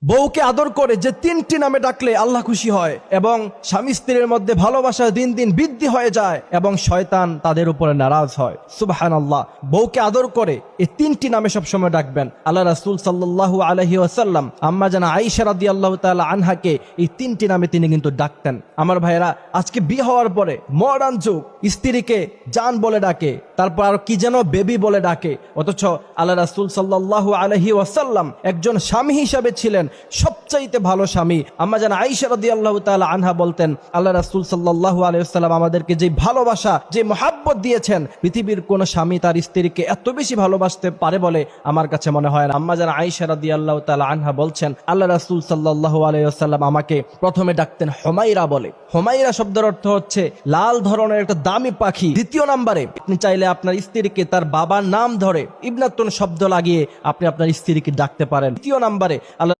বউকে আদর করে যে তিনটি নামে ডাকলে আল্লাহ খুশি হয় এবং স্বামী স্ত্রীর মধ্যে ভালোবাসা দিন দিন বৃদ্ধি হয়ে যায় এবং শয়তান তাদের উপরে নারাজ হয়। সুবহানাল্লাহ। বউকে আদর করে এই তিনটি নামে সবসময় ডাকবেন। আল্লাহ রাসূল সাল্লাল্লাহু আলাইহি ওয়াসাল্লাম আম্মা জানা আয়েশা রাদিয়াল্লাহু তাআলা আনহাকে এই তিনটি নামে তিনি কিন্তু ডাকতেন। আমার ভাইরা, আজকে বিয়ে হওয়ার পরে মডার্ন যুগ, স্ত্রীকে জান বলে ডাকে, তারপর আর কি যেন বেবি বলে ডাকে, অথচ আল্লাহ রাসূল সাল্লাল্লাহু আলাইহি ওয়াসাল্লাম একজন স্বামী হিসাবে ছিলেন সবচাইতে ভালো স্বামী। আম্মা জান আয়েশা রাদিয়াল্লাহু তাআলা আনহা বলতেন, আল্লাহ রাসূল সাল্লাল্লাহু আলাইহি ওয়াসাল্লাম আমাদেরকে যে ভালোবাসা, যে মহব্বত দিয়েছেন, পৃথিবীর কোন স্বামী তার স্ত্রীকে এত বেশি ভালোবাসতে পারে বলে আমার কাছে মনে হয় না। আম্মা জান আয়েশা রাদিয়াল্লাহু তাআলা আনহা বলছেন, আল্লাহ রাসূল সাল্লাল্লাহু আলাইহি ওয়াসাল্লাম আমাকে প্রথমে ডাকতেন হুমায়রা বলে। হুমায়রা শব্দের অর্থ হচ্ছে লাল ধরনের একটা দামি পাখি। দ্বিতীয় নম্বরে আপনি চাইলে আপনার স্ত্রীকে তার বাবার নাম ধরে ইবনাতুন শব্দ লাগিয়ে আপনি আপনার স্ত্রীকে ডাকতে পারেন। তৃতীয় নম্বরে আল্লাহ